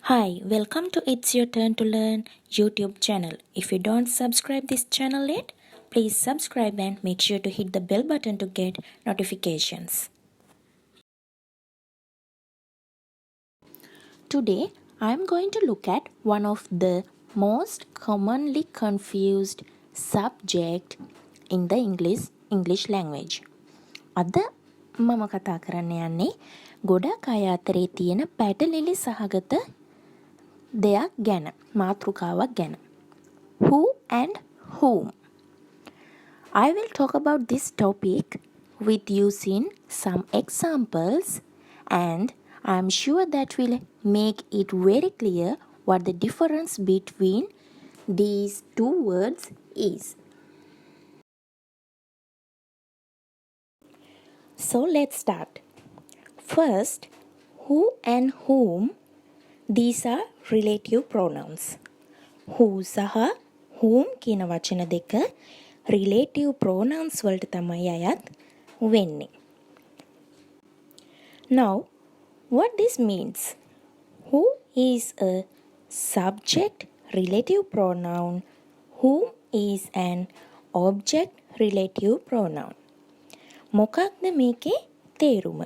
Hi, welcome to It's Your Turn to Learn YouTube channel. If you don't subscribe this channel yet, please subscribe and make sure to hit the bell button to get notifications. Today, I am going to look at one of the most commonly confused subject in the English language. අද මම කතා කරන්න යන්නේ ගොඩක් අය අතරේ තියෙන පැටලිලි සහගත දෙයක් ගැන මාතෘකාවක් ගැන. Who and whom? I will talk about this topic with using some examples, and I am sure that will make it very clear what the difference between these two words is. So let's start. First, who and whom, these are relative pronouns. Who සහ whom කියන වචන දෙක relative pronouns වලට තමයි අයත් වෙන්නේ. Now, what this means? Who is a subject relative pronoun, whom is an object relative pronoun. මොකක්ද මේකේ තේරුම?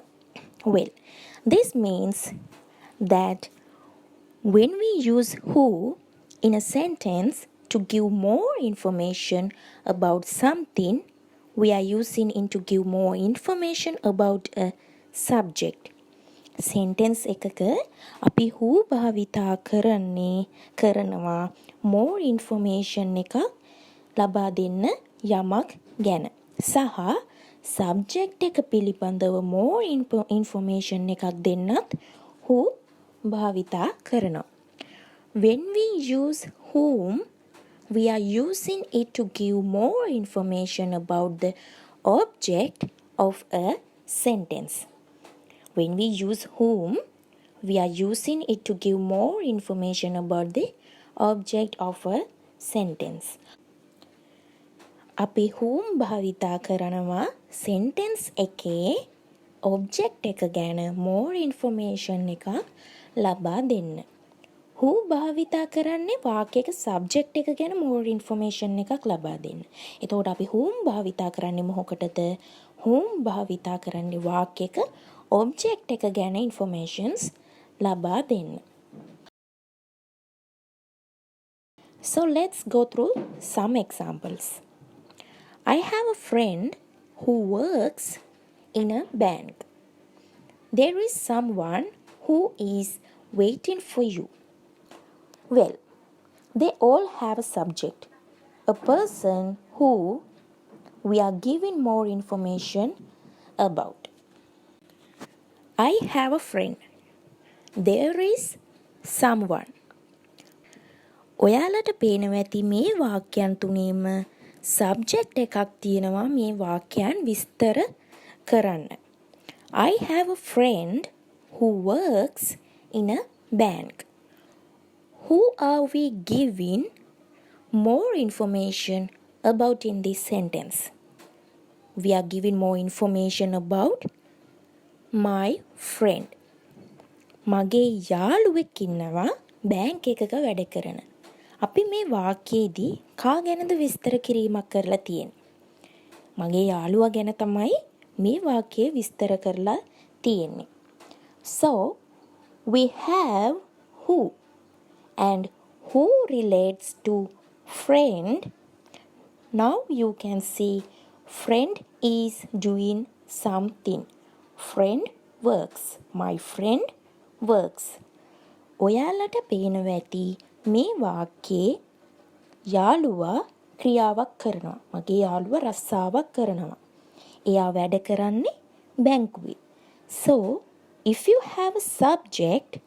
Well, this means that when we use who in a sentence to give more information about something, we are using it to give more information about a subject. Sentence එකක අපි who භාවිතා කරනවා more information එකක් ලබා දෙන්න යමක් ගැන. සහ subject එක පිළිබඳව more information එකක් දෙන්නත් who භාවිතා කරනවා. When we use whom, we are using it to give more information about the object of a sentence. When we use whom, we are using it to give more information about the object of a sentence. අපි whom භාවිතා කරනවා sentence එකේ object එක ගැන more information එකක් ලබා දෙන්න. who භාවිතා කරන්නේ වාක්‍යයක subject එක ගැන more information එකක් ලබා දෙන්න. එතකොට අපි whom භාවිතා කරන්නේ මොකටද? whom භාවිතා කරන්නේ වාක්‍යයක object එක ගැන informations ලබා දෙන්න. So let's go through some examples. I have a friend who works in a bank. There is someone who is waiting for you. Well, they all have a subject, a person who we are giving more information about. I have a friend. There is someone. ඔයාලට පේනවා ඇති මේ වාක්‍යයන් තුනේම subject එකක් තියෙනවා මේ වාක්‍යයන් විස්තර කරන්න. I have a friend who works in a bank. Who are we giving more information about in this sentence? We are giving more information about my friend. මගේ යාළුවෙක් ඉන්නවා බැංක් එකක වැඩ කරන. අපි මේ වාක්‍යයේදී කා ගැනද විස්තර කිරීමක් කරලා තියෙන්නේ? මගේ යාළුවා ගැන තමයි මේ වාක්‍යය විස්තර කරලා තියෙන්නේ. So, we have who, and who relates to friend. Now you can see friend is doing something. Friend works. My friend works. ඔයාලට පේනවා ඇති මේ වාක්‍යයේ යාළුවා ක්‍රියාවක් කරනවා. මගේ යාළුවා රස්සාවක් කරනවා. එයා වැඩ කරන්නේ බැංකුවේ. So, if you have a subject,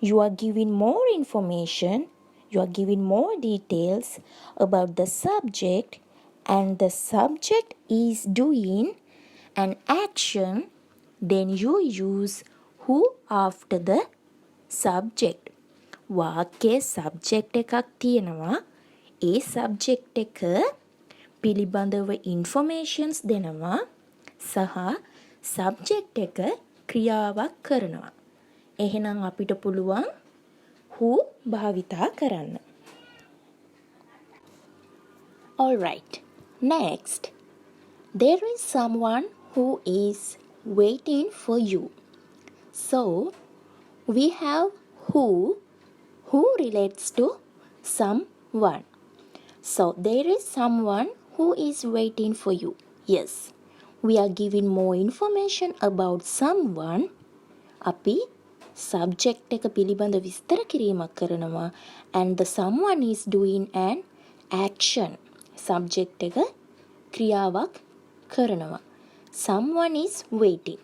you are giving more information, you are giving more details about the subject, and the subject is doing an action, then you use who after the subject. වාක්‍යයේ subject එකක් තියෙනවා. ඒ subject එක පිළිබඳව informations දෙනවා සහ subject එක ක්‍රියාවක් කරනවා. එහෙනම් අපිට පුළුවන් who භාවිතා කරන්න. Alright, next. There is someone who is waiting for you. So, we have who relates to someone. So, there is someone who is waiting for you. Yes, we are giving more information about someone. අපි subject එක පිළිබඳ විස්තර කිරීමක් කරනවා and the someone is doing an action. Subject එක ක්‍රියාවක් කරනවා. Someone is waiting.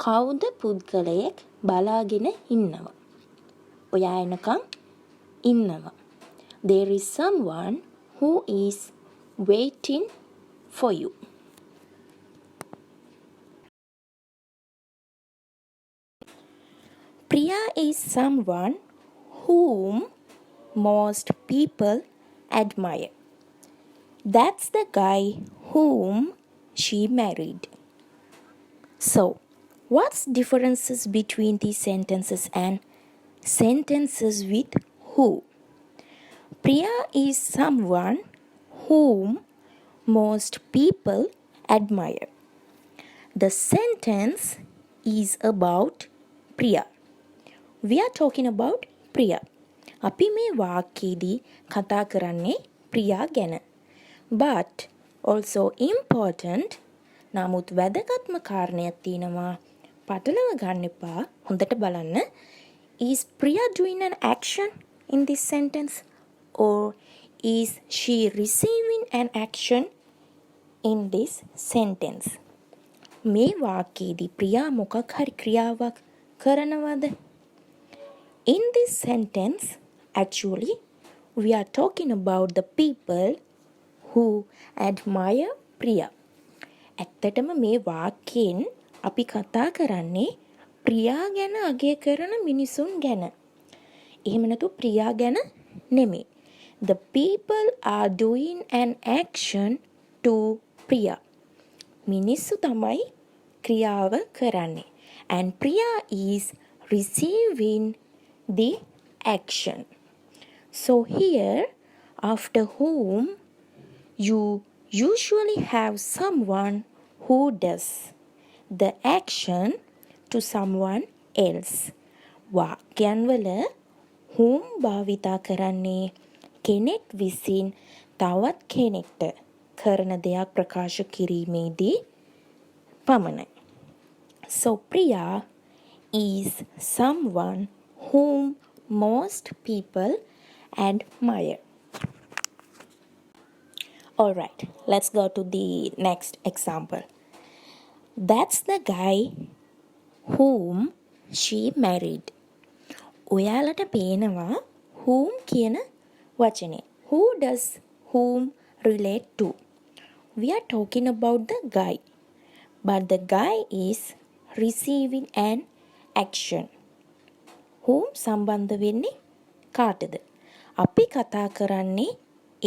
කවුද පුද්ගලයෙක් බලාගෙන ඉන්නවා. ඔයා එනකම් ඉන්නවා. There is someone who is waiting for you. Priya is someone whom most people admire. That's the guy whom she married. So, what's differences between these sentences and sentences with who? Priya is someone whom most people admire. The sentence is about Priya. We are talking about Priya. අපි මේ වාක්‍යයේදී කතා කරන්නේ ප්‍රියා ගැන. But also important, නමුත් වැදගත්ම කාරණයක් තියෙනවා. පටලව ගන්න එපා. හොඳට බලන්න. Is Priya doing an action in this sentence? Or is she receiving an action in this sentence? මේ වාක්‍යයේදී ප්‍රියා මොකක් හරි ක්‍රියාවක් කරනවද? In this sentence, actually, we are talking about the people who admire Priya. ඇත්තටම මේ වාක්‍යයෙන් අපි කතා කරන්නේ ප්‍රියා ගැන අගය කරන මිනිසුන් ගැන. එහෙම නැතු ප්‍රියා ගැන නෙමෙයි. The people are doing an action to Priya. මිනිස්සු තමයි ක්‍රියාව කරන්නේ. And Priya is receiving the action. So here, after whom, you usually have someone who does the action to someone else. වාක්‍යයන් වල whom භාවිතා කරන්නේ කෙනෙක් විසින් තවත් කෙනෙක්ට කරන දෙයක් ප්‍රකාශ කිරීමේදී පමණයි. So Priya is someone whom most people admire. Alright, let's go to the next example. That's the guy whom she married. ඔයාලට පේනවා whom කියන වචනේ. Who does whom relate to? We are talking about the guy. But the guy is receiving an action. Whom සම්බන්ධ වෙන්නේ කාටද? අපි කතා කරන්නේ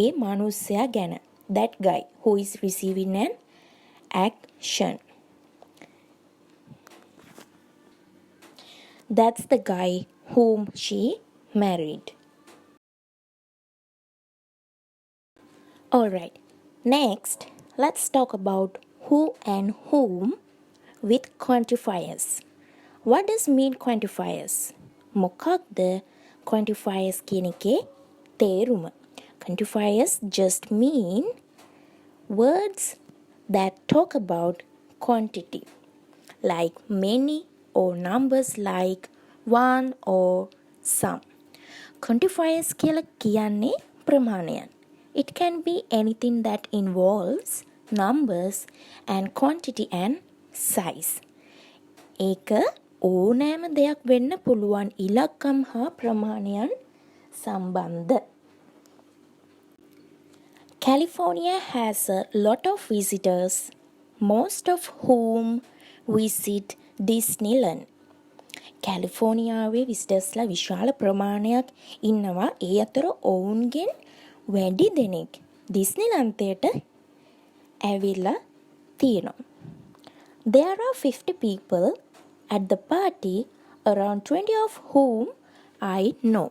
ඒ මනුස්සයා ගැන. That guy who is receiving an action. That's the guy whom she married. Alright, next let's talk about who and whom with quantifiers. What does mean quantifiers? මොකක්ද quantifiers කියන එකේ තේරුම? Quantifiers just mean words that talk about quantity, like many, or numbers like one or some. Quantifiers කියලා කියන්නේ ප්‍රමාණයන්. It can be anything that involves numbers and quantity and size. ඒක ඕනෑම දෙයක් වෙන්න පුළුවන් ඉලක්කම් හා ප්‍රමාණයන් සම්බන්ධ. California has a lot of visitors, most of whom visit Disneyland. කැලිෆෝනියාවේ විසිටර්ස්ලා විශාල ප්‍රමාණයක් ඉන්නවා. ඒ අතර ඔවුන්ගෙන් වැඩි දෙනෙක් දිස්නිලන්තයට ඇවිල්ලා තියෙනවා. There are 50 people at the party, around 20 of whom I know.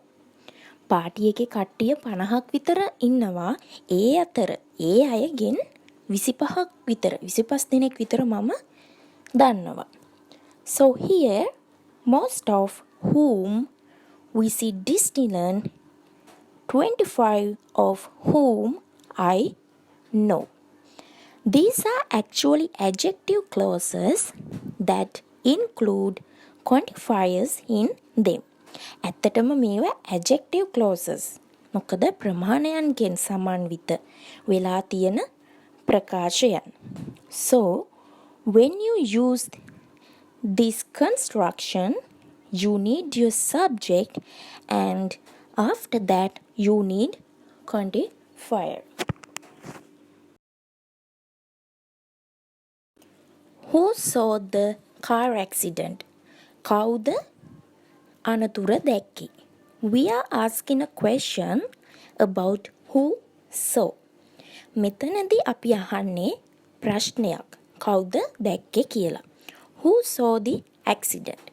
Party එකේ කට්ටිය 50ක් විතර ඉන්නවා. ඒ අතර ඒ අයගෙන් 25ක් විතර 25 දෙනෙක් විතර මම දන්නවා. So here most of whom visit Disneyland, 25 of whom I know. These are actually adjective clauses that include quantifiers in them. ඇත්තටම මේවා adjective clauses. මොකද ප්‍රමාණයන්ගෙන් සමන්විත වෙලා තියෙන ප්‍රකාශයන්. So when you use this construction, you need your subject and after that you need quantifier. Who saw the car accident? කවුද අනතුර දැක්කේ? We are asking a question about who saw. මෙතනදී අපි අහන්නේ ප්‍රශ්නයක්. කවුද දැක්කේ කියලා. Who saw the accident?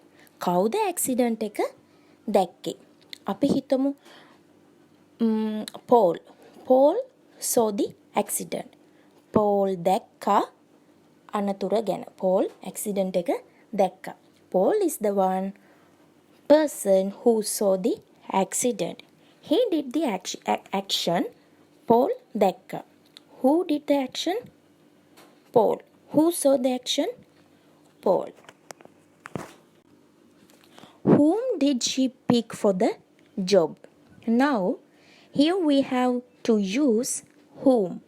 කවුද accident එක දැක්කේ? අපි හිතමු Paul. Paul saw the accident. Paul දැක්කා අනතුර ගැන. Paul accident එක දැක්කා. Paul is the one person who saw the accident. He did the action. Paul දැක්කා. Who did the action? Paul. Who saw the action? Paul. Whom did she pick for the job? Now, here we have to use whom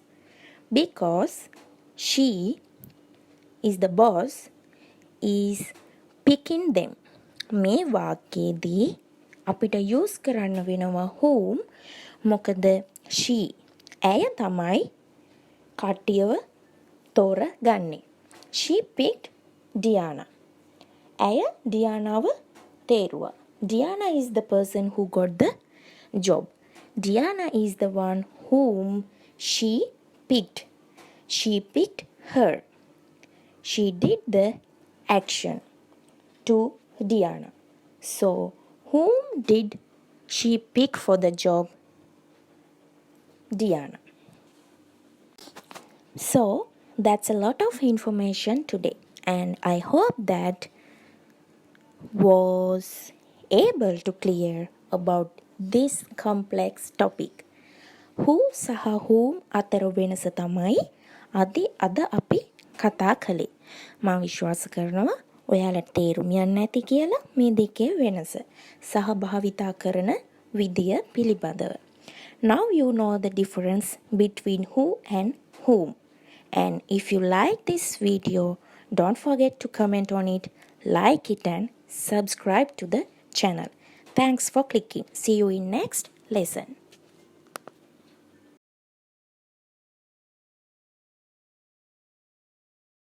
because she is the boss is picking them. මේ වාක්‍යයේදී අපිට use කරන්න වෙනවා whom මොකද she ඇය තමයි කට්ටියව තෝරගන්නේ. She picked Diana. ඇය ඩියානාව තේරුවා. Diana is the person who got the job. Diana is the one whom she picked. She picked her. She did the action to Diana. So, whom did she pick for the job? Diana. So, that's a lot of information today, and I hope that was able to clear about this complex topic. Who සහ whom අතර වෙනස තමයි අද අපි කතා කළේ. මම විශ්වාස කරනවා ඔයාලට තේරුම් යන්න ඇති කියලා මේ දෙකේ වෙනස සහ භාවිතා කරන විදිය පිළිබඳව. Now you know the difference between who and whom. And if you like this video, don't forget to comment on it, like it and subscribe to the channel. Thanks for clicking. See you in next lesson.